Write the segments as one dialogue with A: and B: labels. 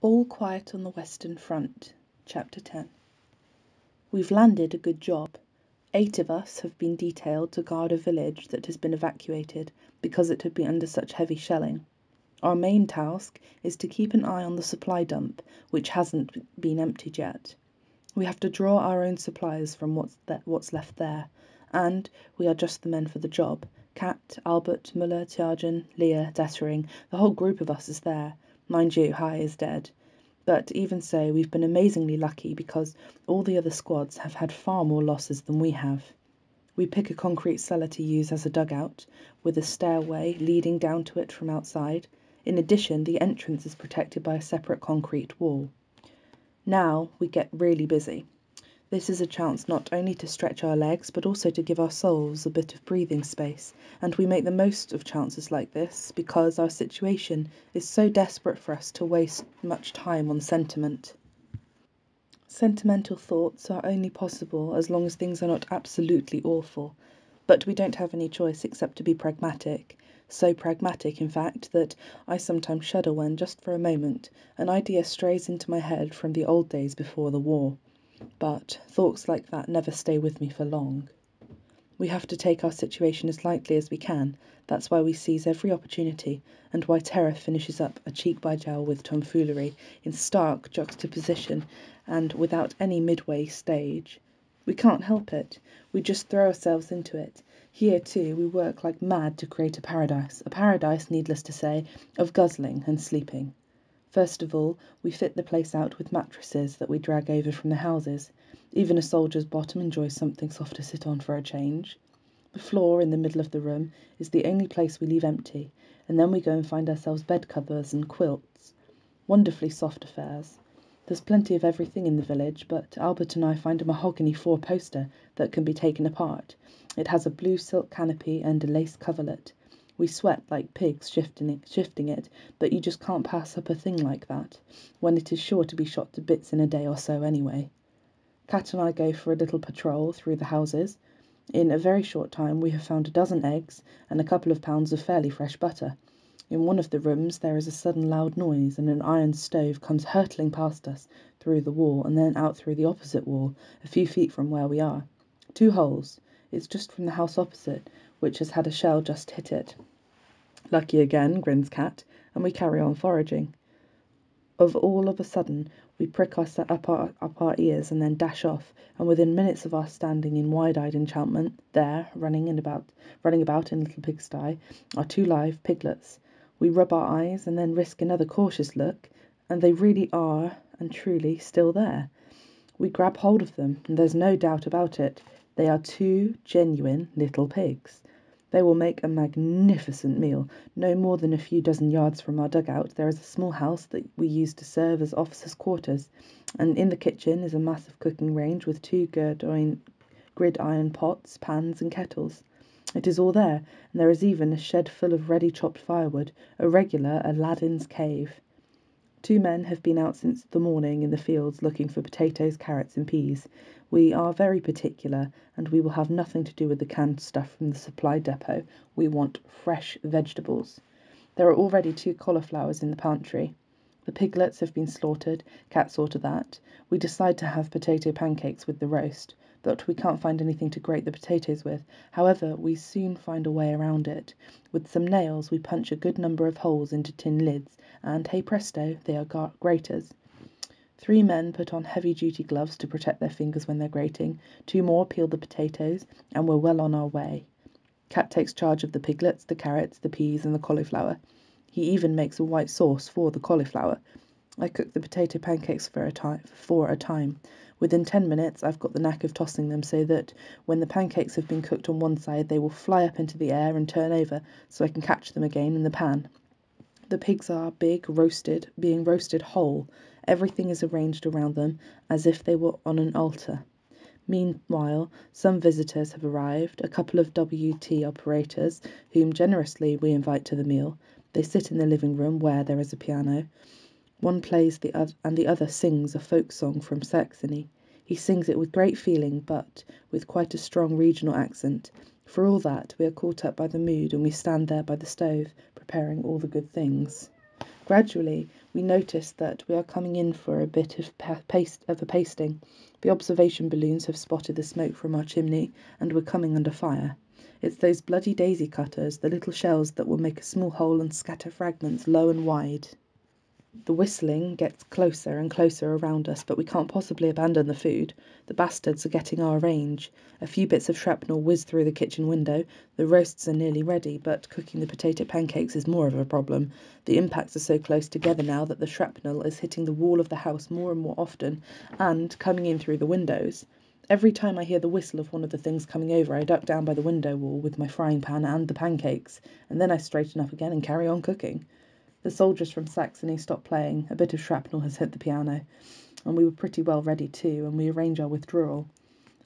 A: All Quiet on the Western Front, Chapter 10. We've landed a good job. 8 of us have been detailed to guard a village that has been evacuated because it had been under such heavy shelling. Our main task is to keep an eye on the supply dump, which hasn't been emptied yet. We have to draw our own supplies from what's left there, and we are just the men for the job. Kat, Albert, Muller, Tjagen, Leah, Dettering, the whole group of us is there. Mind you, Hai is dead. But even so, we've been amazingly lucky because all the other squads have had far more losses than we have. We pick a concrete cellar to use as a dugout, with a stairway leading down to it from outside. In addition, the entrance is protected by a separate concrete wall. Now we get really busy. This is a chance not only to stretch our legs, but also to give our souls a bit of breathing space, and we make the most of chances like this because our situation is so desperate for us to waste much time on sentiment. Sentimental thoughts are only possible as long as things are not absolutely awful, but we don't have any choice except to be pragmatic. So pragmatic, in fact, that I sometimes shudder when, just for a moment, an idea strays into my head from the old days before the war. But thoughts like that never stay with me for long. We have to take our situation as lightly as we can. That's why we seize every opportunity, and why terror finishes up a cheek-by-jowl with tomfoolery in stark juxtaposition and without any midway stage. We can't help it. We just throw ourselves into it. Here, too, we work like mad to create a paradise, needless to say, of guzzling and sleeping. First of all, we fit the place out with mattresses that we drag over from the houses. Even a soldier's bottom enjoys something soft to sit on for a change. The floor in the middle of the room is the only place we leave empty, and then we go and find ourselves bed covers and quilts. Wonderfully soft affairs. There's plenty of everything in the village, but Albert and I find a mahogany 4-poster that can be taken apart. It has a blue silk canopy and a lace coverlet. We sweat like pigs shifting it, but you just can't pass up a thing like that, when it is sure to be shot to bits in a day or so anyway. Kat and I go for a little patrol through the houses. In a very short time we have found a dozen eggs and a couple of pounds of fairly fresh butter. In one of the rooms there is a sudden loud noise, and an iron stove comes hurtling past us through the wall and then out through the opposite wall, a few feet from where we are. 2 holes. It's just from the house opposite, which has had a shell just hit it. Lucky again, grins Kat, and we carry on foraging. All of a sudden, we prick up our ears and then dash off, and within minutes of our standing in wide-eyed enchantment, there, running about in Little Pigsty, are 2 live piglets. We rub our eyes and then risk another cautious look, and they really are, and truly, still there. We grab hold of them, and there's no doubt about it. They are 2 genuine little pigs. They will make a magnificent meal. No more than a few dozen yards from our dugout there is a small house that we use to serve as officers' quarters, and in the kitchen is a massive cooking range with 2 gridiron pots, pans and kettles. It is all there, and there is even a shed full of ready chopped firewood, a regular Aladdin's cave. 2 men have been out since the morning in the fields looking for potatoes, carrots and peas. We are very particular, and we will have nothing to do with the canned stuff from the supply depot. We want fresh vegetables. There are already 2 cauliflowers in the pantry. The piglets have been slaughtered. Kat saw to that. We decide to have potato pancakes with the roast, but we can't find anything to grate the potatoes with. However, we soon find a way around it. With some nails we punch a good number of holes into tin lids, and, hey presto, they are graters. 3 men put on heavy-duty gloves to protect their fingers when they're grating. 2 more peel the potatoes, and we're well on our way. Kat takes charge of the piglets, the carrots, the peas and the cauliflower. He even makes a white sauce for the cauliflower. I cook the potato pancakes for a time. Within 10 minutes I've got the knack of tossing them so that when the pancakes have been cooked on one side they will fly up into the air and turn over so I can catch them again in the pan. The pigs are being roasted whole. Everything is arranged around them as if they were on an altar. Meanwhile, some visitors have arrived, a couple of WT operators, whom generously we invite to the meal. They sit in the living room where there is a piano. One plays and the other sings a folk song from Saxony. He sings it with great feeling, but with quite a strong regional accent. For all that, we are caught up by the mood, and we stand there by the stove, preparing all the good things. Gradually, We notice that we are coming in for a bit of a pasting. The observation balloons have spotted the smoke from our chimney, and we're coming under fire. It's those bloody daisy cutters, the little shells that will make a small hole and scatter fragments low and wide. The whistling gets closer and closer around us, but we can't possibly abandon the food. The bastards are getting our range. A few bits of shrapnel whiz through the kitchen window. The roasts are nearly ready, but cooking the potato pancakes is more of a problem. The impacts are so close together now that the shrapnel is hitting the wall of the house more and more often and coming in through the windows. Every time I hear the whistle of one of the things coming over, I duck down by the window wall with my frying pan and the pancakes, and then I straighten up again and carry on cooking. The soldiers from Saxony stop playing, a bit of shrapnel has hit the piano, and we were pretty well ready too, and we arrange our withdrawal.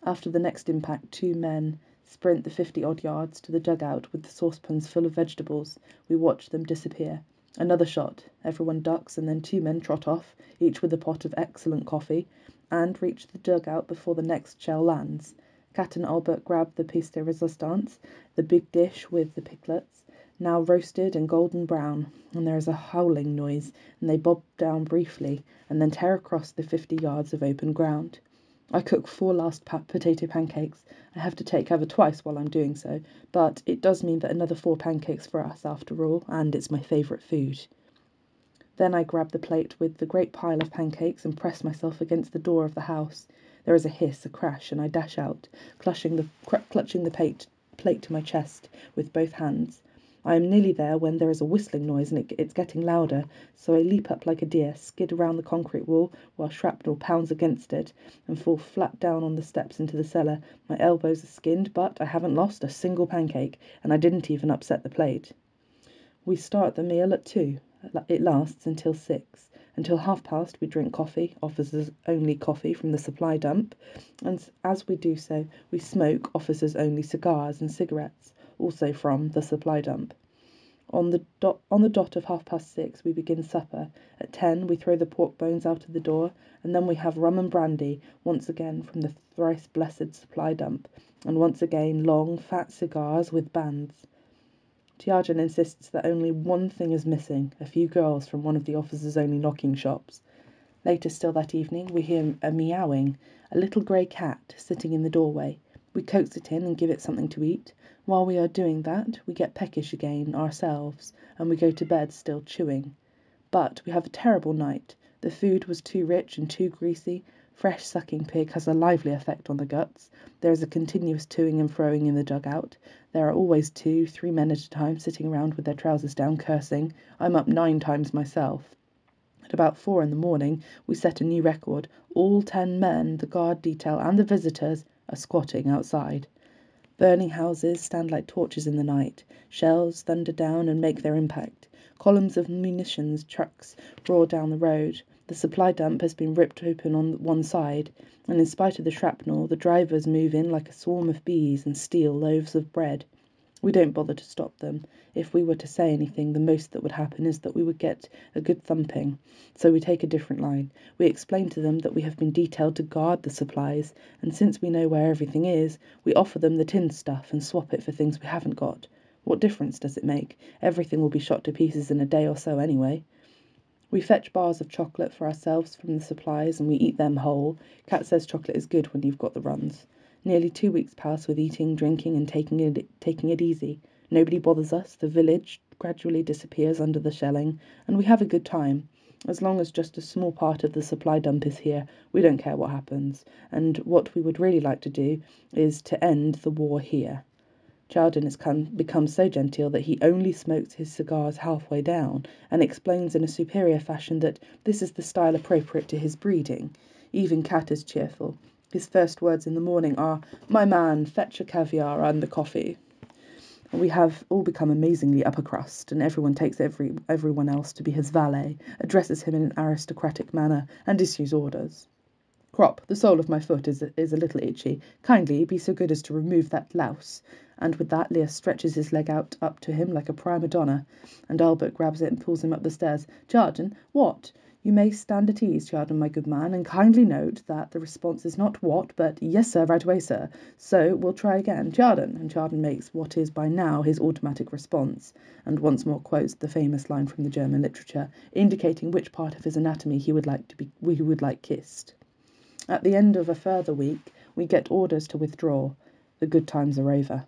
A: After the next impact, 2 men sprint the 50-odd yards to the dugout with the saucepans full of vegetables. We watch them disappear. Another shot, everyone ducks, and then 2 men trot off, each with a pot of excellent coffee, and reach the dugout before the next shell lands. Kat and Albert grab the pièce de résistance, the big dish with the piglets, now roasted and golden brown, and there is a howling noise, and they bob down briefly, and then tear across the 50 yards of open ground. I cook 4 last potato pancakes. I have to take cover twice while I'm doing so, but it does mean that another 4 pancakes for us after all, and it's my favourite food. Then I grab the plate with the great pile of pancakes and press myself against the door of the house. There is a hiss, a crash, and I dash out, clutching the plate to my chest with both hands. I am nearly there when there is a whistling noise and it's getting louder, so I leap up like a deer, skid around the concrete wall while shrapnel pounds against it, and fall flat down on the steps into the cellar. My elbows are skinned, but I haven't lost a single pancake, and I didn't even upset the plate. We start the meal at 2. It lasts until 6. Until past, we drink coffee, officers' only coffee from the supply dump, and as we do so, we smoke officers' only cigars and cigarettes, also from the supply dump. On the dot of 6, we begin supper. At 10, we throw the pork bones out of the door, and then we have rum and brandy, once again from the thrice blessed supply dump, and once again long, fat cigars with bands. Tiajan insists that only one thing is missing, a few girls from one of the officers' only knocking shops. Later still that evening, we hear a meowing, a little grey cat sitting in the doorway. We coax it in and give it something to eat. While we are doing that, we get peckish again ourselves, and we go to bed still chewing. But we have a terrible night. The food was too rich and too greasy. Fresh sucking pig has a lively effect on the guts. There is a continuous toing and froing in the dugout. There are always 2, 3 men at a time sitting around with their trousers down, cursing. I'm up 9 times myself. At about 4 in the morning, we set a new record. All 10 men, the guard detail and the visitors, are squatting outside. Burning houses stand like torches in the night. Shells thunder down and make their impact. Columns of munitions trucks roar down the road. The supply dump has been ripped open on one side, and in spite of the shrapnel, the drivers move in like a swarm of bees and steal loaves of bread. We don't bother to stop them. If we were to say anything, the most that would happen is that we would get a good thumping. So we take a different line. We explain to them that we have been detailed to guard the supplies, and since we know where everything is, we offer them the tinned stuff and swap it for things we haven't got. What difference does it make? Everything will be shot to pieces in a day or so anyway. We fetch bars of chocolate for ourselves from the supplies, and we eat them whole. Kat says chocolate is good when you've got the runs. Nearly 2 weeks pass with eating, drinking, and taking it easy. Nobody bothers us. The village gradually disappears under the shelling, and we have a good time. As long as just a small part of the supply dump is here, we don't care what happens. And what we would really like to do is to end the war here. Chowden has become so genteel that he only smokes his cigars halfway down, and explains in a superior fashion that this is the style appropriate to his breeding. Even Cat is cheerful. His first words in the morning are, "My man, fetch a caviar and the coffee." We have all become amazingly upper crust, and everyone takes everyone else to be his valet, addresses him in an aristocratic manner, and issues orders. "Crop, the sole of my foot is a little itchy. Kindly be so good as to remove that louse." And with that, Leah stretches his leg out up to him like a prima donna, and Albert grabs it and pulls him up the stairs. "Jarden, what? You may stand at ease, Chardon, my good man, and kindly note that the response is not what, but yes, sir, right away, sir. So we'll try again. Chardon. And Chardon makes what is by now his automatic response, and once more quotes the famous line from the German literature, indicating which part of his anatomy he would like kissed. At the end of a further week, we get orders to withdraw. The good times are over.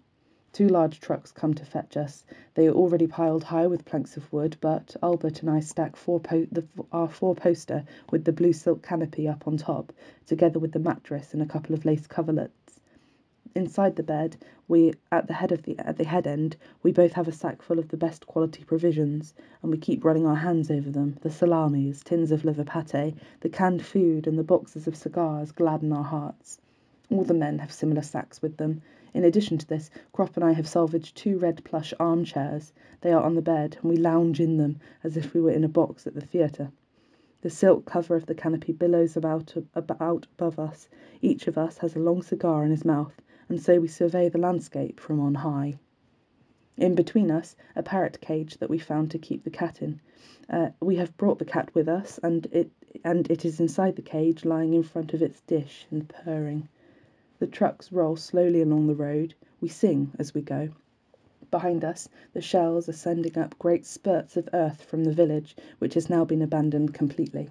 A: 2 large trucks come to fetch us. They are already piled high with planks of wood, but Albert and I stack our 4-poster with the blue silk canopy up on top, together with the mattress and a couple of lace coverlets. Inside the bed, at the head end, we both have a sack full of the best quality provisions, and we keep running our hands over them. The salamis, tins of liver pate, the canned food, and the boxes of cigars gladden our hearts. All the men have similar sacks with them. In addition to this, Crop and I have salvaged 2 red plush armchairs. They are on the bed, and we lounge in them as if we were in a box at the theatre. The silk cover of the canopy billows about above us. Each of us has a long cigar in his mouth, and so we survey the landscape from on high. In between us, a parrot cage that we found to keep the cat in. We have brought the cat with us, and it is inside the cage, lying in front of its dish and purring. The trucks roll slowly along the road. We sing as we go. Behind us, the shells are sending up great spurts of earth from the village, which has now been abandoned completely.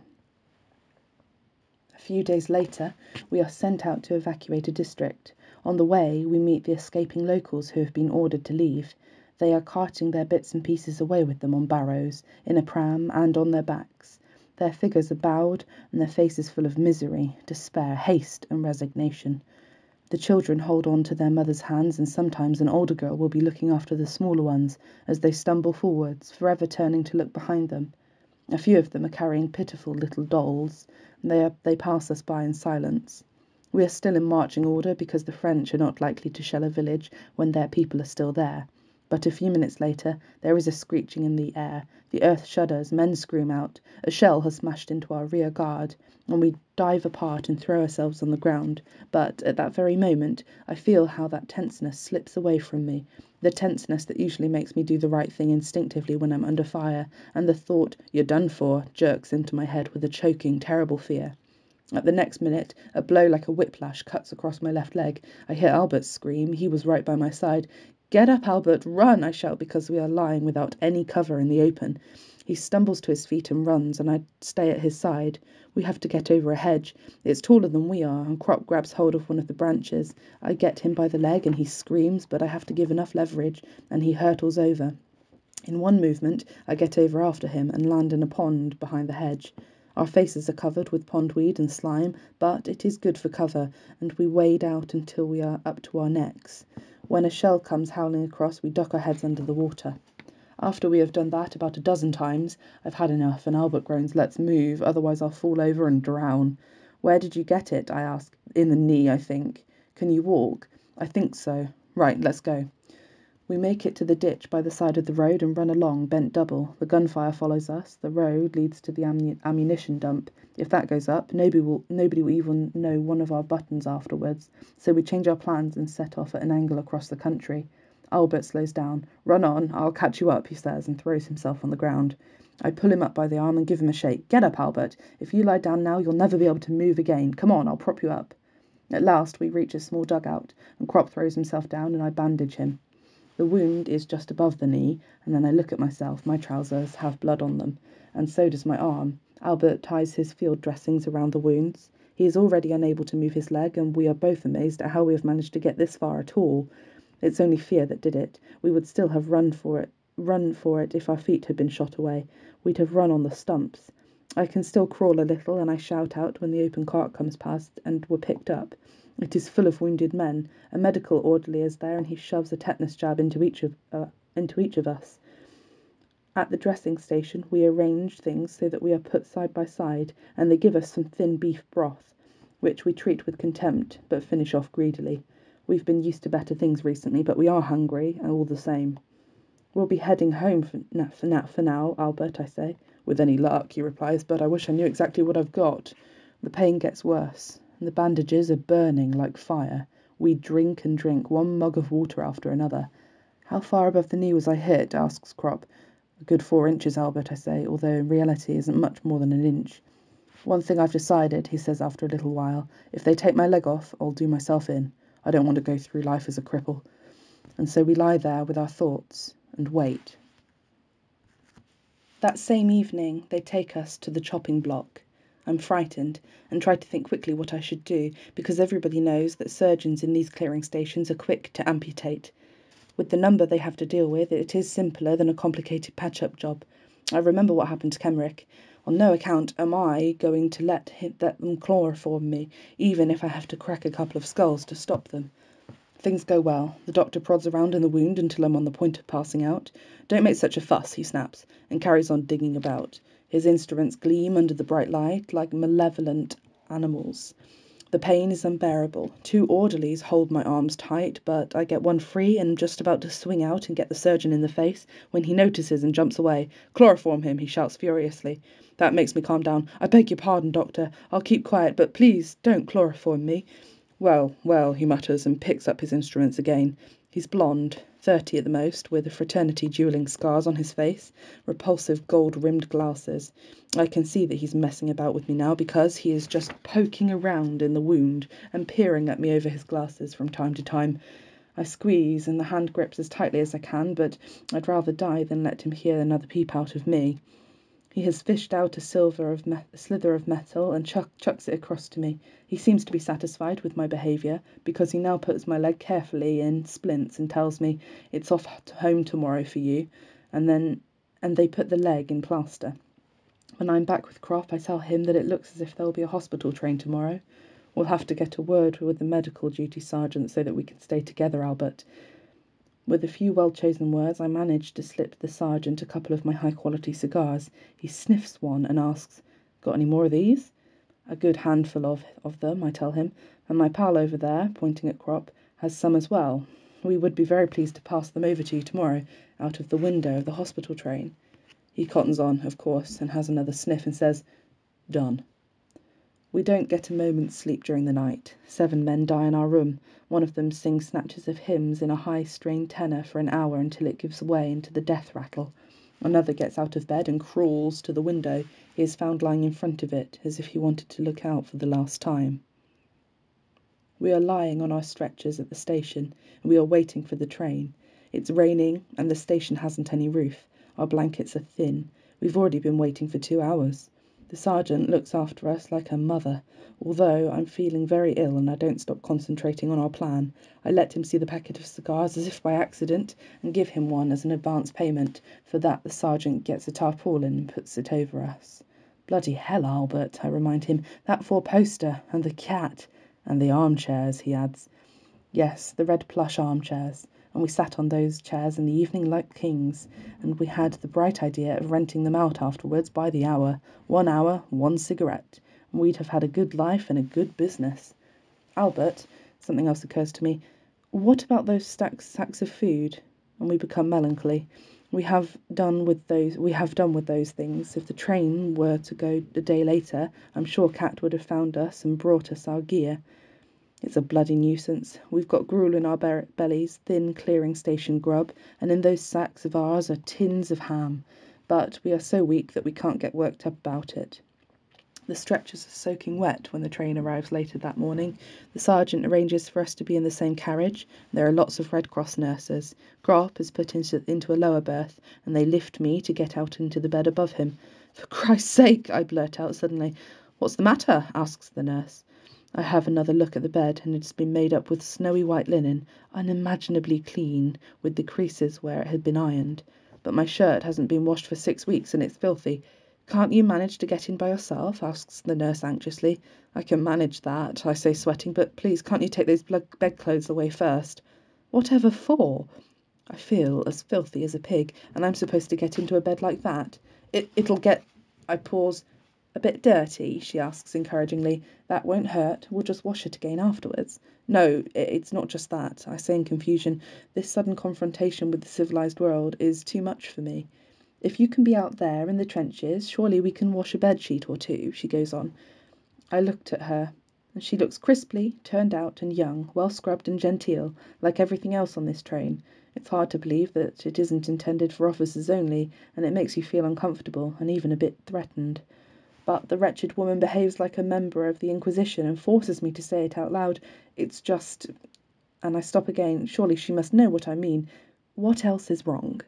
A: A few days later, we are sent out to evacuate a district. On the way, we meet the escaping locals who have been ordered to leave. They are carting their bits and pieces away with them on barrows, in a pram, and on their backs. Their figures are bowed, and their faces full of misery, despair, haste, and resignation. The children hold on to their mother's hands, and sometimes an older girl will be looking after the smaller ones as they stumble forwards, forever turning to look behind them. A few of them are carrying pitiful little dolls, and they pass us by in silence. We are still in marching order because the French are not likely to shell a village when their people are still there. But a few minutes later, there is a screeching in the air. The earth shudders, men scream out. A shell has smashed into our rear guard, and we dive apart and throw ourselves on the ground. But at that very moment, I feel how that tenseness slips away from me, the tenseness that usually makes me do the right thing instinctively when I'm under fire, and the thought, "You're done for," jerks into my head with a choking, terrible fear. At the next minute, a blow like a whiplash cuts across my left leg. I hear Albert scream. He was right by my side. "Get up, Albert, run!" I shout, because we are lying without any cover in the open. He stumbles to his feet and runs, and I stay at his side. We have to get over a hedge. It's taller than we are, and Crop grabs hold of one of the branches. I get him by the leg, and he screams, but I have to give enough leverage, and he hurtles over. In one movement, I get over after him and land in a pond behind the hedge. Our faces are covered with pondweed and slime, but it is good for cover, and we wade out until we are up to our necks. When a shell comes howling across, we duck our heads under the water. After we have done that about a dozen times, I've had enough, and Albert groans, "Let's move, otherwise I'll fall over and drown." "Where did you get it?" I ask. "In the knee, I think." "Can you walk?" "I think so." "Right, let's go." We make it to the ditch by the side of the road and run along, bent double. The gunfire follows us. The road leads to the ammunition dump. If that goes up, nobody will even know one of our buttons afterwards. So we change our plans and set off at an angle across the country. Albert slows down. "Run on, I'll catch you up," he says, and throws himself on the ground. I pull him up by the arm and give him a shake. "Get up, Albert. If you lie down now, you'll never be able to move again. Come on, I'll prop you up." At last we reach a small dugout, and Crop throws himself down, and I bandage him. The wound is just above the knee, and then I look at myself. My trousers have blood on them, and so does my arm. Albert ties his field dressings around the wounds. He is already unable to move his leg, and we are both amazed at how we have managed to get this far at all. It's only fear that did it. We would still have run for it if our feet had been shot away. We'd have run on the stumps. I can still crawl a little, and I shout out when the open cart comes past, and we're picked up. It is full of wounded men. A medical orderly is there, and he shoves a tetanus jab into each of us. At the dressing station, we arrange things so that we are put side by side, and they give us some thin beef broth, which we treat with contempt, but finish off greedily. We've been used to better things recently, but we are hungry, all the same. "We'll be heading home for now, Albert," I say. "With any luck," he replies, "but I wish I knew exactly what I've got." The pain gets worse, and the bandages are burning like fire. We drink and drink, one mug of water after another. "How far above the knee was I hit?" asks Crop. A good 4 inches, Albert, I say, although in reality isn't much more than an inch. One thing I've decided, he says after a little while, if they take my leg off, I'll do myself in. I don't want to go through life as a cripple. And so we lie there with our thoughts and wait. That same evening, they take us to the chopping block. I'm frightened and try to think quickly what I should do, because everybody knows that surgeons in these clearing stations are quick to amputate. With the number they have to deal with, it is simpler than a complicated patch-up job. I remember what happened to Kenrick. On no account am I going to let them chloroform me, even if I have to crack a couple of skulls to stop them. Things go well. The doctor prods around in the wound until I'm on the point of passing out. Don't make such a fuss, he snaps, and carries on digging about. His instruments gleam under the bright light like malevolent animals. The pain is unbearable. 2 orderlies hold my arms tight, but I get one free and am just about to swing out and get the surgeon in the face when he notices and jumps away. "Chloroform him," he shouts furiously. That makes me calm down. "I beg your pardon, doctor. I'll keep quiet, but please don't chloroform me." "Well, well," he mutters and picks up his instruments again. He's blonde, 30 at the most, with fraternity duelling scars on his face, repulsive gold-rimmed glasses. I can see that he's messing about with me now, because he is just poking around in the wound and peering at me over his glasses from time to time. I squeeze, and the hand grips as tightly as I can, but I'd rather die than let him hear another peep out of me. He has fished out a slither of metal and chucks it across to me. He seems to be satisfied with my behaviour, because he now puts my leg carefully in splints and tells me it's off home tomorrow for you, and they put the leg in plaster. When I'm back with Crop, I tell him that it looks as if there'll be a hospital train tomorrow. We'll have to get a word with the medical duty sergeant so that we can stay together, Albert. With a few well-chosen words, I manage to slip the sergeant a couple of my high-quality cigars. He sniffs one and asks, "Got any more of these?" "A good handful of them," I tell him, "and my pal over there," pointing at Crop, "has some as well. We would be very pleased to pass them over to you tomorrow, out of the window of the hospital train." He cottons on, of course, and has another sniff and says, "Done." We don't get a moment's sleep during the night. 7 men die in our room. One of them sings snatches of hymns in a high-strained tenor for an hour until it gives way into the death rattle. Another gets out of bed and crawls to the window. He is found lying in front of it, as if he wanted to look out for the last time. We are lying on our stretchers at the station, and we are waiting for the train. It's raining, and the station hasn't any roof. Our blankets are thin. We've already been waiting for 2 hours. The sergeant looks after us like a mother. Although I'm feeling very ill and I don't stop concentrating on our plan, I let him see the packet of cigars as if by accident and give him one as an advance payment. For that the sergeant gets a tarpaulin and puts it over us. "Bloody hell, Albert," I remind him, "that 4-poster, and the cat, and the armchairs," he adds. Yes, the red plush armchairs. And we sat on those chairs in the evening like kings, and we had the bright idea of renting them out afterwards by the hour. 1 hour, 1 cigarette, and we'd have had a good life and a good business. "Albert," something else occurs to me, "what about those sacks of food?" And we become melancholy. We have done with those things. If the train were to go a day later, I'm sure Cat would have found us and brought us our gear. It's a bloody nuisance. We've got gruel in our bellies, thin clearing station grub, and in those sacks of ours are tins of ham. But we are so weak that we can't get worked up about it. The stretchers are soaking wet when the train arrives later that morning. The sergeant arranges for us to be in the same carriage. There are lots of Red Cross nurses. Crop is put into a lower berth, and they lift me to get out into the bed above him. "For Christ's sake," I blurt out suddenly. "What's the matter?" asks the nurse. I have another look at the bed, and it has been made up with snowy white linen, unimaginably clean, with the creases where it had been ironed. But my shirt hasn't been washed for 6 weeks, and it's filthy. "Can't you manage to get in by yourself?" asks the nurse anxiously. "I can manage that," I say, sweating, "but please can't you take those bedclothes away first?" "Whatever for?" I feel as filthy as a pig, and I'm supposed to get into a bed like that. It'll get... I pause. "A bit dirty?" she asks encouragingly. "That won't hurt. We'll just wash it again afterwards." "No, it's not just that," I say in confusion. This sudden confrontation with the civilised world is too much for me. "If you can be out there in the trenches, surely we can wash a bedsheet or two," she goes on. I looked at her, and she looks crisply turned out and young, well scrubbed and genteel, like everything else on this train. It's hard to believe that it isn't intended for officers only, and it makes you feel uncomfortable and even a bit threatened. But the wretched woman behaves like a member of the Inquisition and forces me to say it out loud. It's just... And I stop again. Surely she must know what I mean. What else is wrong?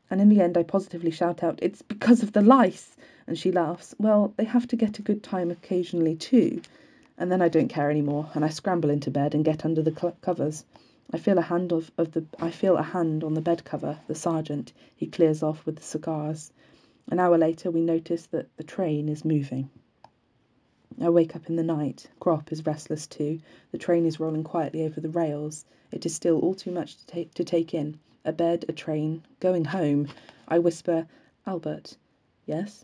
A: And in the end I positively shout out, "It's because of the lice!" And she laughs. Well, they have to get a good time occasionally too. And then I don't care anymore, and I scramble into bed and get under the covers. I feel a hand on the bed cover, the sergeant. He clears off with the cigars. An hour later we notice that the train is moving. I wake up in the night. Crop is restless too. The train is rolling quietly over the rails. It is still all too much to take in. A bed, a train, going home. I whisper, "Albert." "Yes?"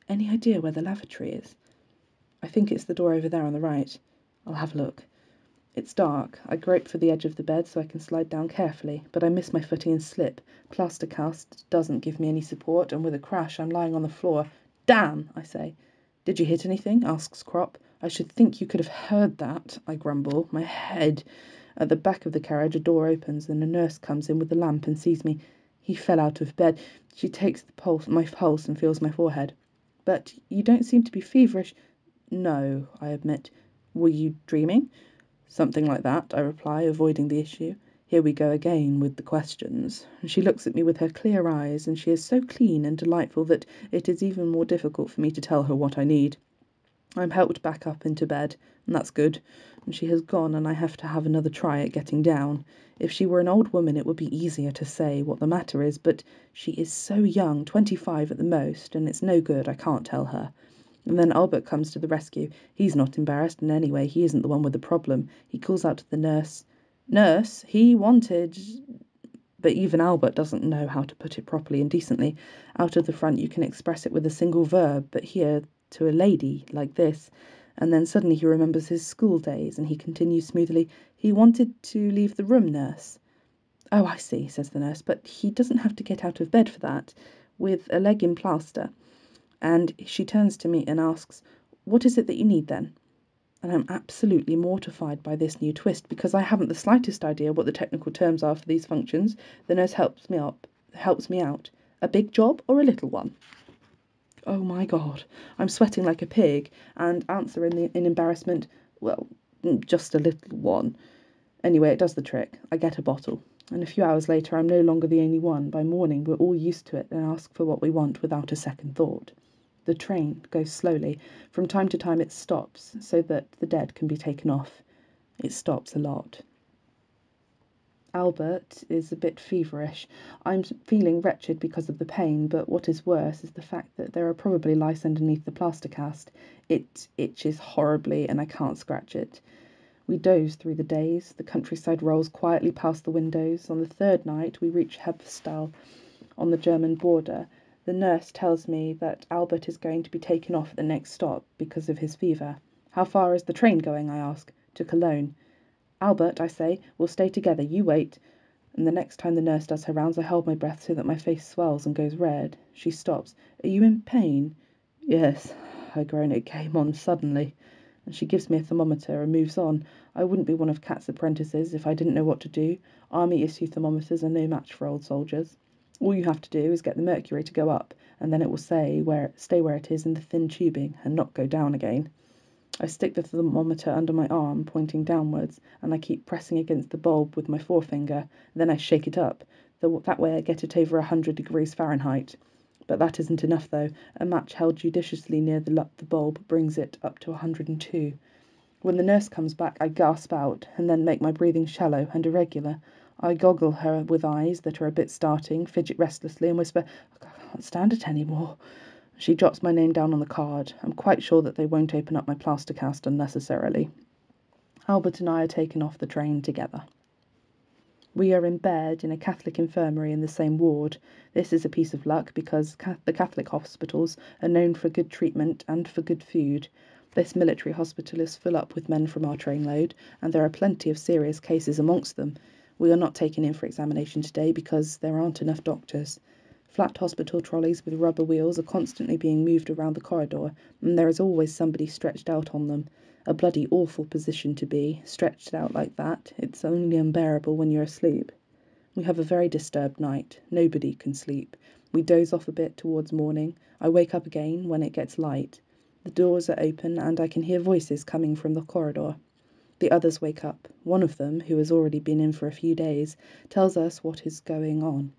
A: "Any idea where the lavatory is?" "I think it's the door over there on the right." "I'll have a look." It's dark. I grope for the edge of the bed so I can slide down carefully, but I miss my footing and slip. Plaster cast doesn't give me any support, and with a crash I'm lying on the floor. "Damn!" I say. "Did you hit anything?" asks Crop. "I should think you could have heard that," I grumble. "My head." At the back of the carriage a door opens, and a nurse comes in with a lamp and sees me. He fell out of bed. She takes my pulse and feels my forehead. "But you don't seem to be feverish." "No," I admit. "Were you dreaming?" "Something like that," I reply, avoiding the issue. Here we go again with the questions. She looks at me with her clear eyes, and she is so clean and delightful that it is even more difficult for me to tell her what I need. I'm helped back up into bed, and that's good. And she has gone, and I have to have another try at getting down. If she were an old woman it would be easier to say what the matter is, but she is so young, 25 at the most, and it's no good, I can't tell her. And then Albert comes to the rescue. He's not embarrassed in any way. He isn't the one with the problem. He calls out to the nurse. "Nurse, he wanted..." But even Albert doesn't know how to put it properly and decently. Out of the front you can express it with a single verb, but here, to a lady, like this. And then suddenly he remembers his school days, and he continues smoothly, "He wanted to leave the room, nurse." "Oh, I see," says the nurse, "but he doesn't have to get out of bed for that, with a leg in plaster." And she turns to me and asks, "What is it that you need then?" And I'm absolutely mortified by this new twist, because I haven't the slightest idea what the technical terms are for these functions. The nurse helps me out. "A big job or a little one?" Oh my God, I'm sweating like a pig, and answer in embarrassment, "Well, just a little one." Anyway, it does the trick. I get a bottle. And a few hours later I'm no longer the only one. By morning we're all used to it and ask for what we want without a second thought. The train goes slowly. From time to time it stops, so that the dead can be taken off. It stops a lot. Albert is a bit feverish. I'm feeling wretched because of the pain, but what is worse is the fact that there are probably lice underneath the plaster cast. It itches horribly and I can't scratch it. We doze through the days. The countryside rolls quietly past the windows. On the third night we reach Hebstal on the German border. The nurse tells me that Albert is going to be taken off at the next stop because of his fever. "How far is the train going?" I ask. "To Cologne." "Albert," I say, "we'll stay together. You wait." And the next time the nurse does her rounds I hold my breath so that my face swells and goes red. She stops. "Are you in pain?" "Yes," I groan. "It came on suddenly." And she gives me a thermometer and moves on. I wouldn't be one of Cat's apprentices if I didn't know what to do. Army issue thermometers are no match for old soldiers. All you have to do is get the mercury to go up, and then it will stay where it is in the thin tubing and not go down again. I stick the thermometer under my arm, pointing downwards, and I keep pressing against the bulb with my forefinger. Then I shake it up. That way I get it over 100 degrees Fahrenheit. But that isn't enough, though. A match held judiciously near the bulb brings it up to 102. When the nurse comes back, I gasp out, and then make my breathing shallow and irregular. I goggle her with eyes that are a bit starting, fidget restlessly, and whisper, "I can't stand it any more." She jots my name down on the card. I'm quite sure that they won't open up my plaster cast unnecessarily. Albert and I are taken off the train together. We are in bed in a Catholic infirmary in the same ward. This is a piece of luck because the Catholic hospitals are known for good treatment and for good food. This military hospital is full up with men from our trainload, and there are plenty of serious cases amongst them. We are not taken in for examination today because there aren't enough doctors. Flat hospital trolleys with rubber wheels are constantly being moved around the corridor, and there is always somebody stretched out on them. A bloody awful position to be, stretched out like that. It's only unbearable when you're asleep. We have a very disturbed night. Nobody can sleep. We doze off a bit towards morning. I wake up again when it gets light. The doors are open and I can hear voices coming from the corridor. The others wake up. One of them, who has already been in for a few days, tells us what is going on.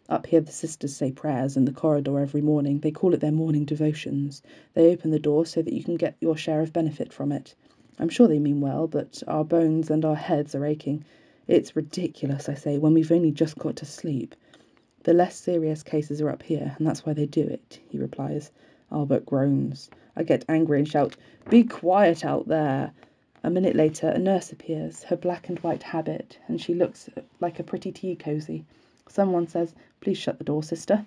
A: Up here the sisters say prayers in the corridor every morning. They call it their morning devotions. They open the door so that you can get your share of benefit from it. I'm sure they mean well, but our bones and our heads are aching. It's ridiculous, I say, when we've only just got to sleep. The less serious cases are up here, and that's why they do it, he replies. Albert groans. I get angry and shout, "Be quiet out there!" A minute later, a nurse appears, her black and white habit, and she looks like a pretty tea cosy. Someone says, "Please shut the door, sister."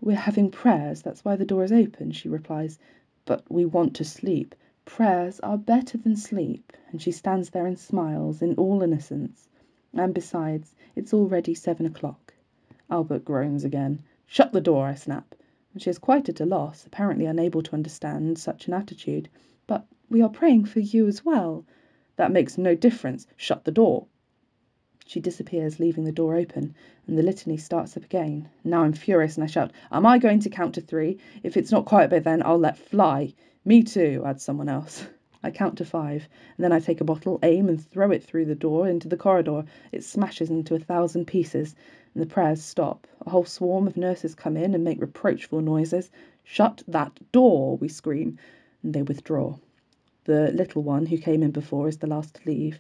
A: "We're having prayers, that's why the door is open," she replies. "But we want to sleep." "Prayers are better than sleep," and she stands there and smiles in all innocence. "And besides, it's already 7 o'clock." Albert groans again. "Shut the door," I snap. And she is quite at a loss, apparently unable to understand such an attitude. "But we are praying for you as well." "That makes no difference. Shut the door." She disappears, leaving the door open, and the litany starts up again. Now I'm furious and I shout, "Am I going to count to 3? If it's not quiet by then, I'll let fly." "Me too," adds someone else. I count to 5, and then I take a bottle, aim, and throw it through the door into the corridor. It smashes into 1,000 pieces, and the prayers stop. A whole swarm of nurses come in and make reproachful noises. "Shut that door," we scream, and they withdraw. The little one who came in before is the last to leave.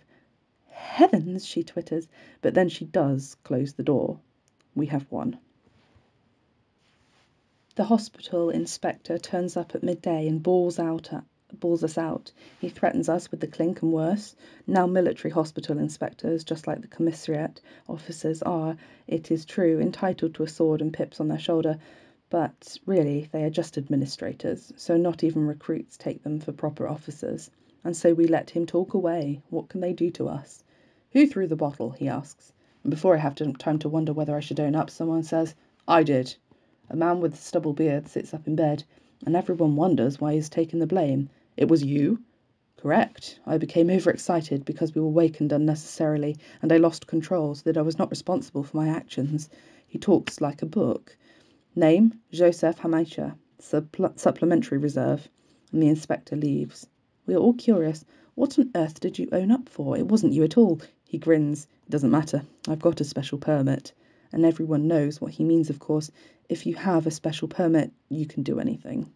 A: "Heavens," she twitters, but then she does close the door. We have won. The hospital inspector turns up at midday and bawls us out. He threatens us with the clink and worse. Now military hospital inspectors, just like the commissariat officers, are, it is true, entitled to a sword and pips on their shoulder, but really they are just administrators, so not even recruits take them for proper officers. And so we let him talk away. What can they do to us? "Who threw the bottle?" he asks. And before I have time to wonder whether I should own up, someone says, "I did." A man with a stubble beard sits up in bed, and everyone wonders why he's taken the blame. "It was you?" "Correct. I became overexcited because we were wakened unnecessarily, and I lost control so that I was not responsible for my actions." He talks like a book. "Name, Joseph Hamaisha, Supplementary Reserve." And the inspector leaves. We are all curious. "What on earth did you own up for? It wasn't you at all." He grins. "It doesn't matter. I've got a special permit." And everyone knows what he means, of course. If you have a special permit, you can do anything.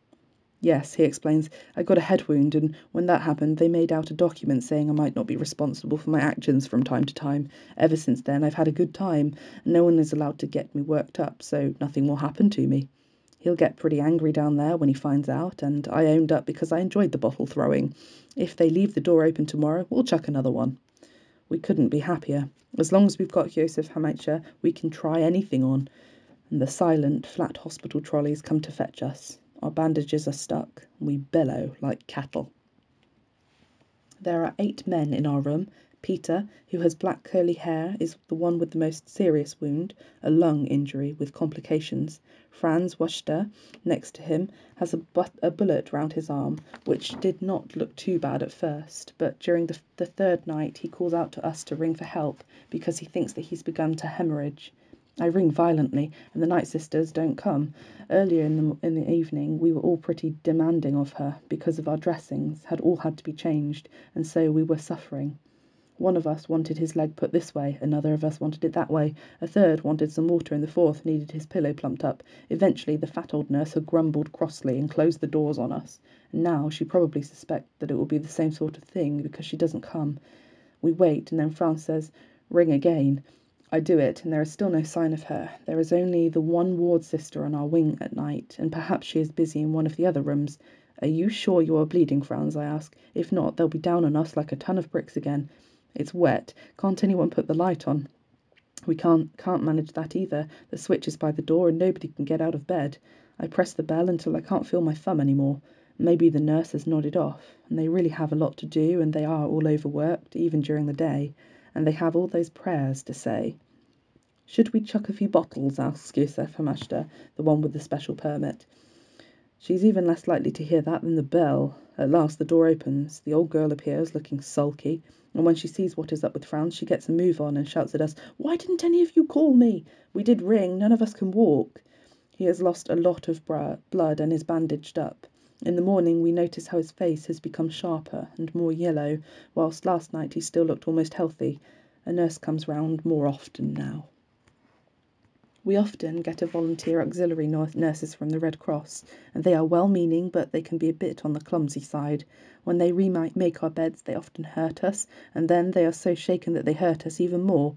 A: "Yes," he explains, "I got a head wound, and when that happened, they made out a document saying I might not be responsible for my actions from time to time. Ever since then, I've had a good time, and no one is allowed to get me worked up, so nothing will happen to me." He'll get pretty angry down there when he finds out, and I owned up because I enjoyed the bottle throwing. If they leave the door open tomorrow, we'll chuck another one. We couldn't be happier. As long as we've got Joseph Hamaitsha, we can try anything on. And the silent, flat hospital trolleys come to fetch us. Our bandages are stuck. We bellow like cattle. There are 8 men in our room. Peter, who has black curly hair, is the one with the most serious wound, a lung injury with complications. Franz Wuster, next to him, has a bullet round his arm, which did not look too bad at first, but during the third night he calls out to us to ring for help because he thinks that he's begun to hemorrhage. I ring violently, and the night sisters don't come. Earlier in the evening we were all pretty demanding of her, because of our dressings had all had to be changed, and so we were suffering. One of us wanted his leg put this way, another of us wanted it that way, a third wanted some water, and the fourth needed his pillow plumped up. Eventually the fat old nurse had grumbled crossly and closed the doors on us, and now she probably suspects that it will be the same sort of thing because she doesn't come. We wait, and then Franz says, "Ring again." I do it, and there is still no sign of her. There is only the one ward sister on our wing at night, and perhaps she is busy in one of the other rooms. "Are you sure you are bleeding, Franz?" I ask. "If not, they'll be down on us like a ton of bricks again." "It's wet. Can't anyone put the light on?" "We can't manage that either. The switch is by the door, and nobody can get out of bed." I press the bell until I can't feel my thumb anymore. Maybe the nurse has nodded off, and they really have a lot to do, and they are all overworked, even during the day, and they have all those prayers to say. "Should we chuck a few bottles?" asks Joseph Hamashta, the one with the special permit. She's even less likely to hear that than the bell. At last the door opens. The old girl appears, looking sulky, and when she sees what is up with Franz, she gets a move on and shouts at us, "Why didn't any of you call me? We did ring, none of us can walk." He has lost a lot of blood and is bandaged up. In the morning we notice how his face has become sharper and more yellow, whilst last night he still looked almost healthy. A nurse comes round more often now. We often get a volunteer auxiliary nurses from the Red Cross, and they are well-meaning, but they can be a bit on the clumsy side. When they remake our beds, they often hurt us, and then they are so shaken that they hurt us even more.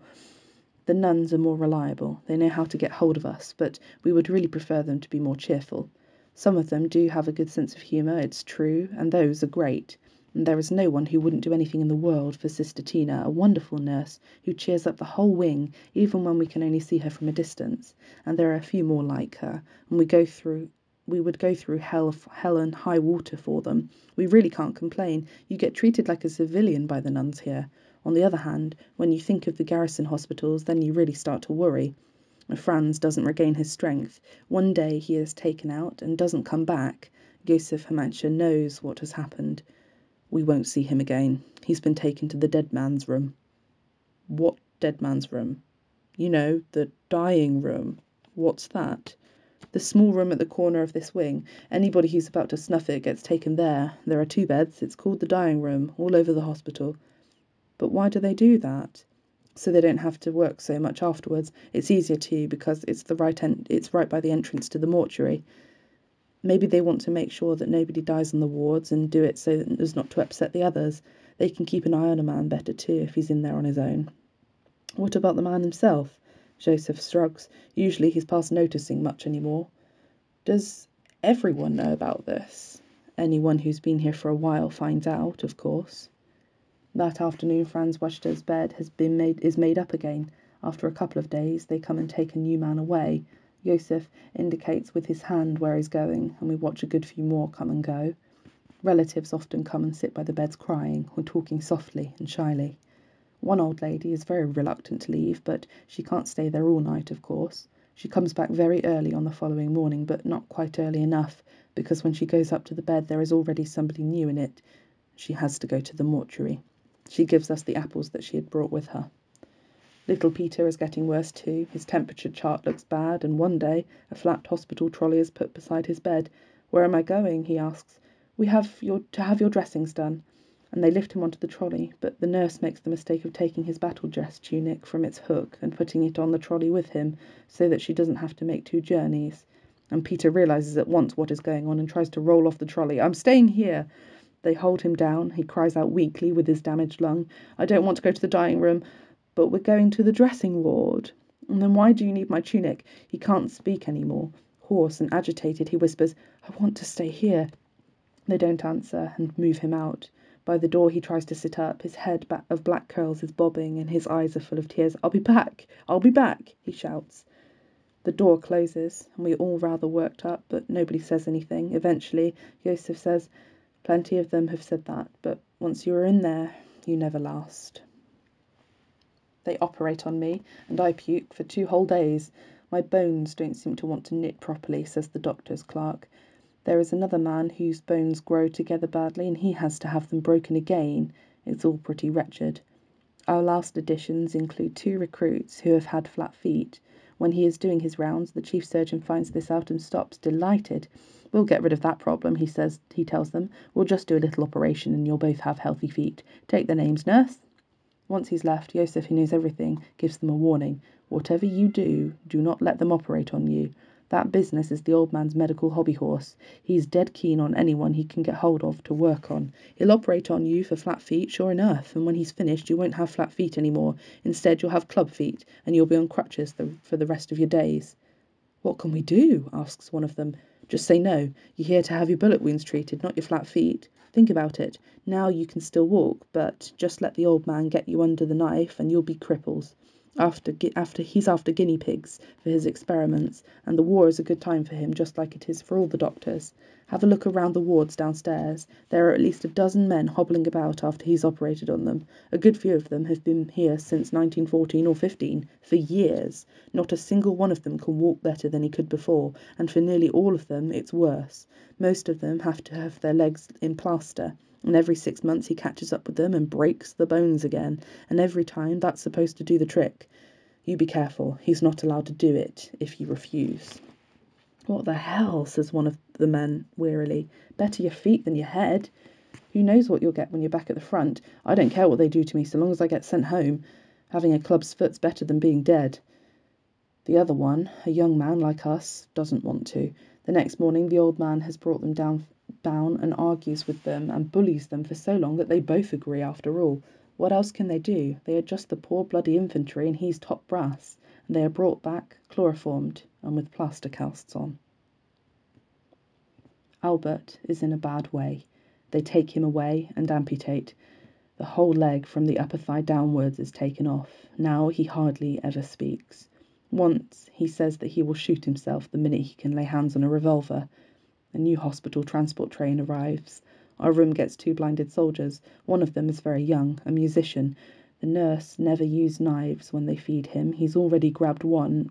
A: The nuns are more reliable. They know how to get hold of us, but we would really prefer them to be more cheerful. Some of them do have a good sense of humour, it's true, and those are great. And there is no one who wouldn't do anything in the world for Sister Tina, a wonderful nurse who cheers up the whole wing, even when we can only see her from a distance. And there are a few more like her, and we would go through hell and high water for them. We really can't complain. You get treated like a civilian by the nuns here. On the other hand, when you think of the garrison hospitals, then you really start to worry. Franz doesn't regain his strength. One day he is taken out and doesn't come back. Josef Hermannscher knows what has happened. We won't see him again. He's been taken to the dead man's room. What dead man's room? You know, the dying room. What's that? The small room at the corner of this wing. Anybody who's about to snuff it gets taken there. There are 2 beds. It's called the dying room, all over the hospital. But why do they do that? So they don't have to work so much afterwards. It's easier too, because it's right by the entrance to the mortuary. Maybe they want to make sure that nobody dies on the wards and do it so as not to upset the others. They can keep an eye on a man better too if he's in there on his own. What about the man himself? Joseph shrugs. Usually he's past noticing much anymore. Does everyone know about this? Anyone who's been here for a while finds out, of course. That afternoon Franz Wachter's bed is made up again. After a couple of days they come and take a new man away. Josef indicates with his hand where he's going, and we watch a good few more come and go. Relatives often come and sit by the beds crying, or talking softly and shyly. One old lady is very reluctant to leave, but she can't stay there all night, of course. She comes back very early on the following morning, but not quite early enough, because when she goes up to the bed there is already somebody new in it. She has to go to the mortuary. She gives us the apples that she had brought with her. Little Peter is getting worse too. His temperature chart looks bad, and one day a flat hospital trolley is put beside his bed. "Where am I going?" he asks. "We have your dressings done." And they lift him onto the trolley, but the nurse makes the mistake of taking his battle dress tunic from its hook and putting it on the trolley with him, so that she doesn't have to make 2 journeys. And Peter realises at once what is going on and tries to roll off the trolley. "I'm staying here." They hold him down. He cries out weakly with his damaged lung, "I don't want to go to the dying room." "But we're going to the dressing ward." "And then why do you need my tunic?" He can't speak any more. Hoarse and agitated, he whispers, "I want to stay here." They don't answer and move him out. By the door he tries to sit up. His head of black curls is bobbing and his eyes are full of tears. "I'll be back! I'll be back!" he shouts. The door closes and we're all rather worked up, but nobody says anything. Eventually Josef says, "Plenty of them have said that, but once you are in there, you never last." They operate on me, and I puke for 2 whole days. My bones don't seem to want to knit properly, says the doctor's clerk. There is another man whose bones grow together badly, and he has to have them broken again. It's all pretty wretched. Our last additions include 2 recruits who have had flat feet. When he is doing his rounds, the chief surgeon finds this out and stops, delighted. "We'll get rid of that problem," he tells them. "We'll just do a little operation and you'll both have healthy feet. Take their names, nurse." Once he's left, Josef, who knows everything, gives them a warning. "Whatever you do, do not let them operate on you. That business is the old man's medical hobby horse. He's dead keen on anyone he can get hold of to work on. He'll operate on you for flat feet, sure enough, and when he's finished you won't have flat feet anymore. Instead you'll have club feet, and you'll be on crutches for the rest of your days." "What can we do?" asks one of them. "Just say no. You're here to have your bullet wounds treated, not your flat feet. Think about it. Now you can still walk, but just let the old man get you under the knife and you'll be cripples. He's after guinea pigs for his experiments, and the war is a good time for him, just like it is for all the doctors. Have a look around the wards downstairs. There are at least a dozen men hobbling about after he's operated on them. A good few of them have been here since 1914 or 15, for years. Not a single one of them can walk better than he could before, and for nearly all of them it's worse. Most of them have to have their legs in plaster, and every 6 months he catches up with them and breaks the bones again, and every time that's supposed to do the trick. You be careful, he's not allowed to do it if you refuse. What the hell, says one of the men wearily. Better your feet than your head. Who knows what you'll get when you're back at the front? I don't care what they do to me so long as I get sent home. Having a club's foot's better than being dead. The other one, a young man like us, doesn't want to. The next morning the old man has brought them down and argues with them and bullies them for so long that they both agree after all. What else can they do? They are just the poor bloody infantry and he's top brass, and they are brought back, chloroformed, and with plaster casts on. Albert is in a bad way. They take him away and amputate. The whole leg from the upper thigh downwards is taken off. Now he hardly ever speaks. Once he says that he will shoot himself the minute he can lay hands on a revolver. A new hospital transport train arrives. Our room gets 2 blinded soldiers. One of them is very young, a musician. The nurse never used knives when they feed him. He's already grabbed one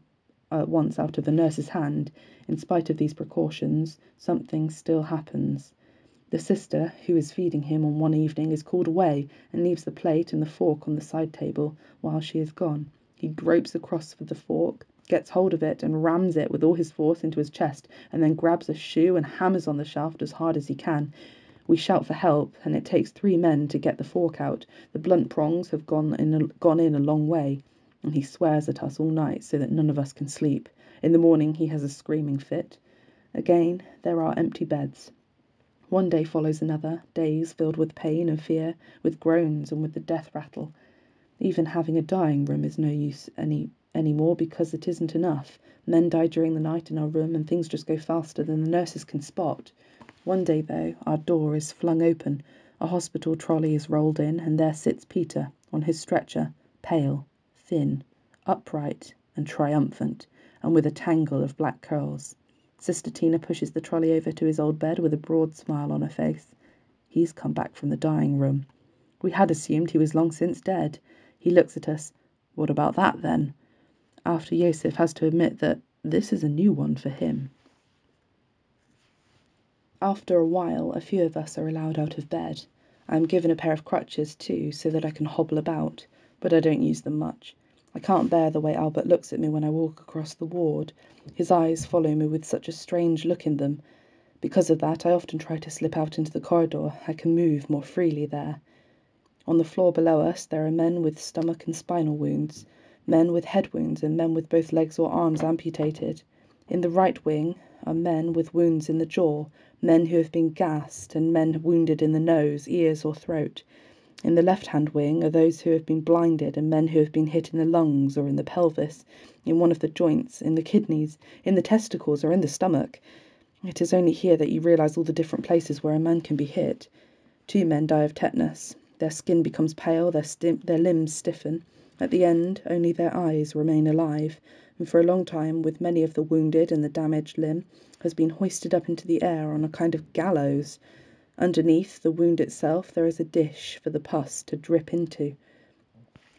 A: once out of the nurse's hand. In spite of these precautions, something still happens. The sister, who is feeding him on one evening, is called away and leaves the plate and the fork on the side table while she is gone. He gropes across for the fork, gets hold of it and rams it with all his force into his chest, and then grabs a shoe and hammers on the shaft as hard as he can. We shout for help, and it takes 3 men to get the fork out. The blunt prongs have gone in a long way, and he swears at us all night so that none of us can sleep. In the morning he has a screaming fit. Again, there are empty beds. One day follows another, days filled with pain and fear, with groans and with the death rattle. Even having a dying room is no use any more because it isn't enough. Men die during the night in our room and things just go faster than the nurses can spot. One day, though, our door is flung open. A hospital trolley is rolled in, and there sits Peter on his stretcher, pale, thin, upright and triumphant, and with a tangle of black curls. Sister Tina pushes the trolley over to his old bed with a broad smile on her face. He's come back from the dying room. We had assumed he was long since dead. He looks at us. What about that, then? After Yosef has to admit that this is a new one for him. After a while, a few of us are allowed out of bed. I am given a pair of crutches, too, so that I can hobble about, but I don't use them much. I can't bear the way Albert looks at me when I walk across the ward. His eyes follow me with such a strange look in them. Because of that, I often try to slip out into the corridor. I can move more freely there. On the floor below us, there are men with stomach and spinal wounds, men with head wounds, and men with both legs or arms amputated. In the right wing are men with wounds in the jaw, men who have been gassed, and men wounded in the nose, ears, or throat. In the left-hand wing are those who have been blinded, and men who have been hit in the lungs or in the pelvis, in one of the joints, in the kidneys, in the testicles, or in the stomach. It is only here that you realise all the different places where a man can be hit. 2 men die of tetanus. Their skin becomes pale, their limbs stiffen. At the end, only their eyes remain alive, and for a long time, with many of the wounded and the damaged limb, has been hoisted up into the air on a kind of gallows. Underneath the wound itself, there is a dish for the pus to drip into.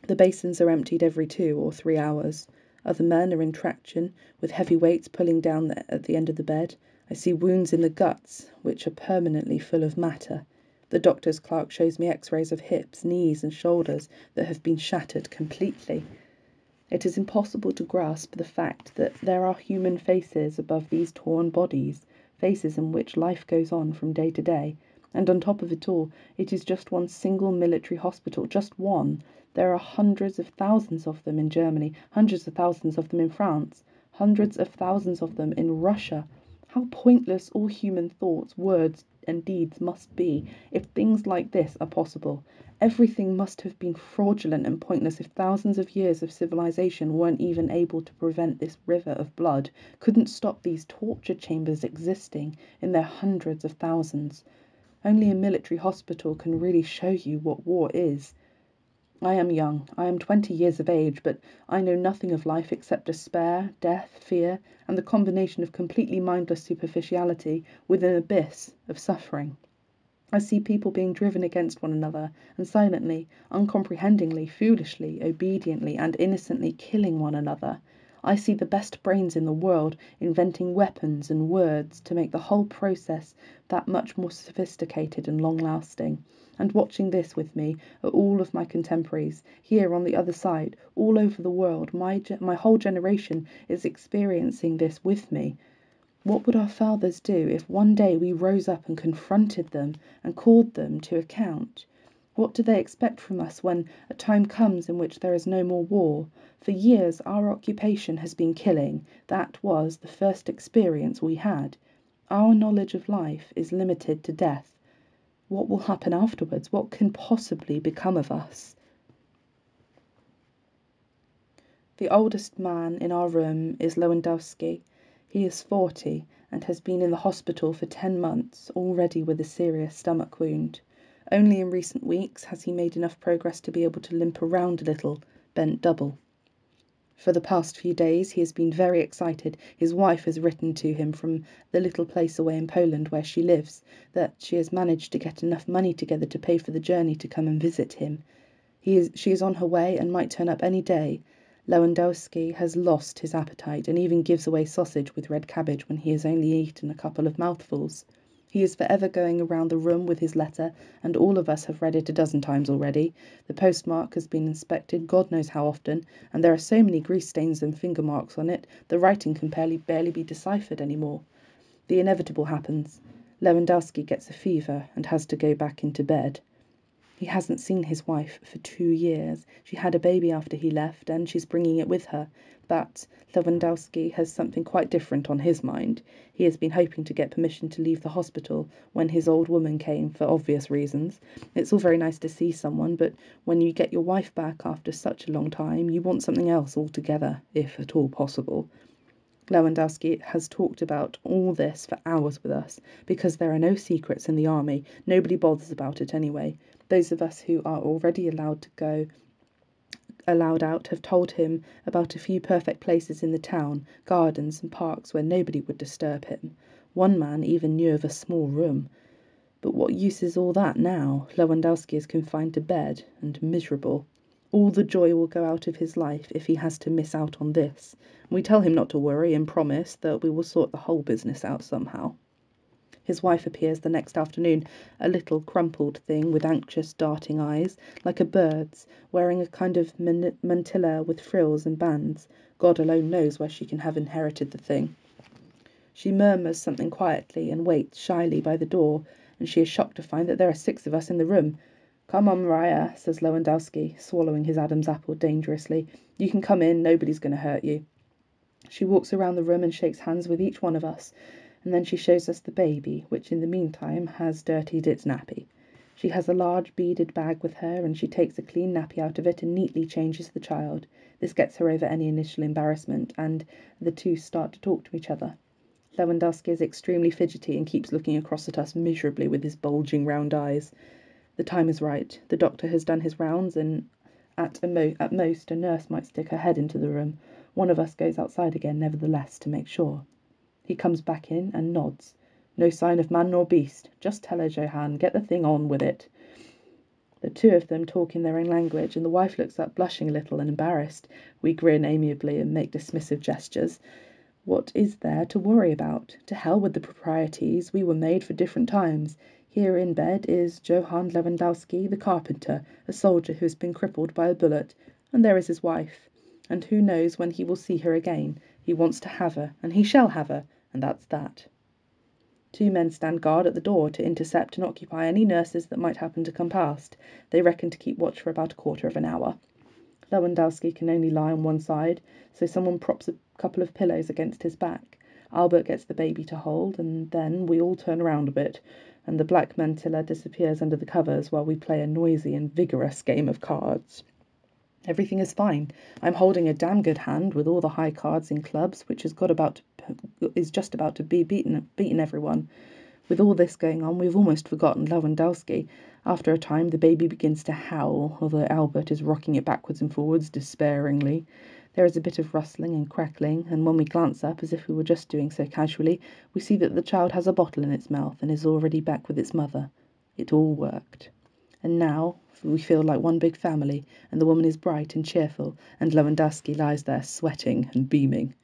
A: The basins are emptied every 2 or 3 hours. Other men are in traction, with heavy weights pulling down at the end of the bed. I see wounds in the guts, which are permanently full of matter. The doctor's clerk shows me x-rays of hips, knees and shoulders that have been shattered completely. It is impossible to grasp the fact that there are human faces above these torn bodies, faces in which life goes on from day to day. And on top of it all, it is just one single military hospital, just one. There are hundreds of thousands of them in Germany, hundreds of thousands of them in France, hundreds of thousands of them in Russia. How pointless all human thoughts, words, and deeds must be if things like this are possible. Everything must have been fraudulent and pointless if thousands of years of civilization weren't even able to prevent this river of blood, couldn't stop these torture chambers existing in their hundreds of thousands. Only a military hospital can really show you what war is. I am young, I am 20 years of age, but I know nothing of life except despair, death, fear, and the combination of completely mindless superficiality with an abyss of suffering. I see people being driven against one another, and silently, uncomprehendingly, foolishly, obediently, and innocently killing one another. I see the best brains in the world inventing weapons and words to make the whole process that much more sophisticated and long-lasting. And watching this with me are all of my contemporaries, here on the other side, all over the world. My whole generation is experiencing this with me. What would our fathers do if one day we rose up and confronted them and called them to account? What do they expect from us when a time comes in which there is no more war? For years our occupation has been killing. That was the first experience we had. Our knowledge of life is limited to death. What will happen afterwards? What can possibly become of us? The oldest man in our room is Lewandowski. He is 40 and has been in the hospital for 10 months, already with a serious stomach wound. Only in recent weeks has he made enough progress to be able to limp around a little, bent double. For the past few days he has been very excited. His wife has written to him from the little place away in Poland where she lives, that she has managed to get enough money together to pay for the journey to come and visit him. She is on her way and might turn up any day. Lewandowski has lost his appetite and even gives away sausage with red cabbage when he has only eaten a couple of mouthfuls. He is forever going around the room with his letter, and all of us have read it a dozen times already. The postmark has been inspected God knows how often, and there are so many grease stains and finger marks on it, the writing can barely be deciphered any more. The inevitable happens. Lewandowski gets a fever and has to go back into bed. He hasn't seen his wife for 2 years. She had a baby after he left, and she's bringing it with her. But Lewandowski has something quite different on his mind. He has been hoping to get permission to leave the hospital when his old woman came, for obvious reasons. It's all very nice to see someone, but when you get your wife back after such a long time, you want something else altogether, if at all possible. Lewandowski has talked about all this for hours with us, because there are no secrets in the army. Nobody bothers about it anyway. Those of us who are already allowed out, have told him about a few perfect places in the town, gardens and parks where nobody would disturb him. One man even knew of a small room. But what use is all that now? Lewandowski is confined to bed and miserable. All the joy will go out of his life if he has to miss out on this. We tell him not to worry and promise that we will sort the whole business out somehow. His wife appears the next afternoon, a little crumpled thing with anxious darting eyes, like a bird's, wearing a kind of mantilla with frills and bands. God alone knows where she can have inherited the thing. She murmurs something quietly and waits shyly by the door, and she is shocked to find that there are 6 of us in the room. "Come on, Maria," says Lewandowski, swallowing his Adam's apple dangerously. "You can come in, nobody's going to hurt you." She walks around the room and shakes hands with each one of us, and then she shows us the baby, which in the meantime has dirtied its nappy. She has a large beaded bag with her, and she takes a clean nappy out of it and neatly changes the child. This gets her over any initial embarrassment, and the two start to talk to each other. Lewandowski is extremely fidgety and keeps looking across at us miserably with his bulging round eyes. The time is right. The doctor has done his rounds, and at most a nurse might stick her head into the room. One of us goes outside again, nevertheless, to make sure. He comes back in and nods. "No sign of man nor beast. Just tell her, Johann. Get the thing on with it." The two of them talk in their own language, and the wife looks up, blushing a little and embarrassed. We grin amiably and make dismissive gestures. What is there to worry about? To hell with the proprieties. We were made for different times. Here in bed is Johann Lewandowski, the carpenter, a soldier who has been crippled by a bullet, and there is his wife. And who knows when he will see her again? He wants to have her, and he shall have her, and that's that. 2 men stand guard at the door to intercept and occupy any nurses that might happen to come past. They reckon to keep watch for about a quarter of an hour. Lewandowski can only lie on one side, so someone props a couple of pillows against his back. Albert gets the baby to hold, and then we all turn around a bit, and the black mantilla disappears under the covers while we play a noisy and vigorous game of cards. Everything is fine. I'm holding a damn good hand with all the high cards in clubs, which is just about to be beaten everyone. With all this going on, we've almost forgotten Lewandowski. After a time, the baby begins to howl, although Albert is rocking it backwards and forwards despairingly. There is a bit of rustling and crackling, and when we glance up, as if we were just doing so casually, we see that the child has a bottle in its mouth and is already back with its mother. It all worked. And now we feel like one big family, and the woman is bright and cheerful, and Lewandowski lies there sweating and beaming.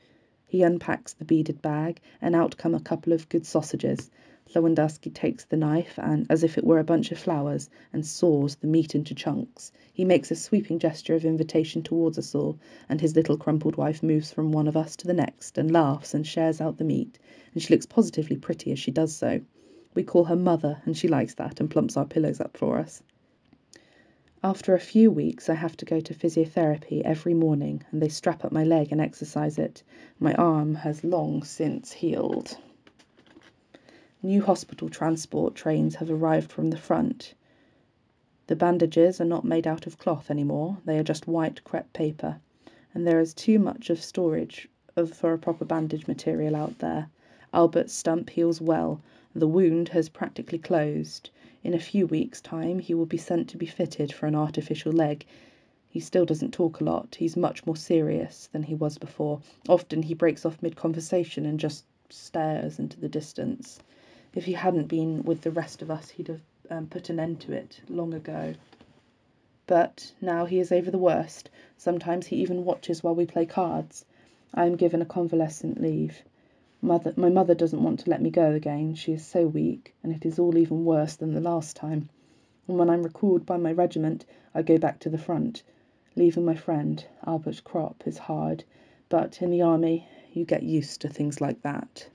A: He unpacks the beaded bag, and out come a couple of good sausages. Lewandowski takes the knife and, as if it were a bunch of flowers, and saws the meat into chunks. He makes a sweeping gesture of invitation towards us all, and his little crumpled wife moves from one of us to the next, and laughs and shares out the meat, and she looks positively pretty as she does so. We call her Mother, and she likes that, and plumps our pillows up for us. After a few weeks, I have to go to physiotherapy every morning, and they strap up my leg and exercise it. My arm has long since healed. New hospital transport trains have arrived from the front. The bandages are not made out of cloth anymore, they are just white crepe paper, and there is too much of storage for a proper bandage material out there. Albert's stump heals well, the wound has practically closed. In a few weeks' time he will be sent to be fitted for an artificial leg. He still doesn't talk a lot, he's much more serious than he was before. Often he breaks off mid-conversation and just stares into the distance. If he hadn't been with the rest of us, he'd have put an end to it long ago. But now he is over the worst. Sometimes he even watches while we play cards. I am given a convalescent leave. My mother doesn't want to let me go again. She is so weak, and it is all even worse than the last time. And when I'm recalled by my regiment, I go back to the front. Leaving my friend, Albert Kropp, is hard, but in the army you get used to things like that.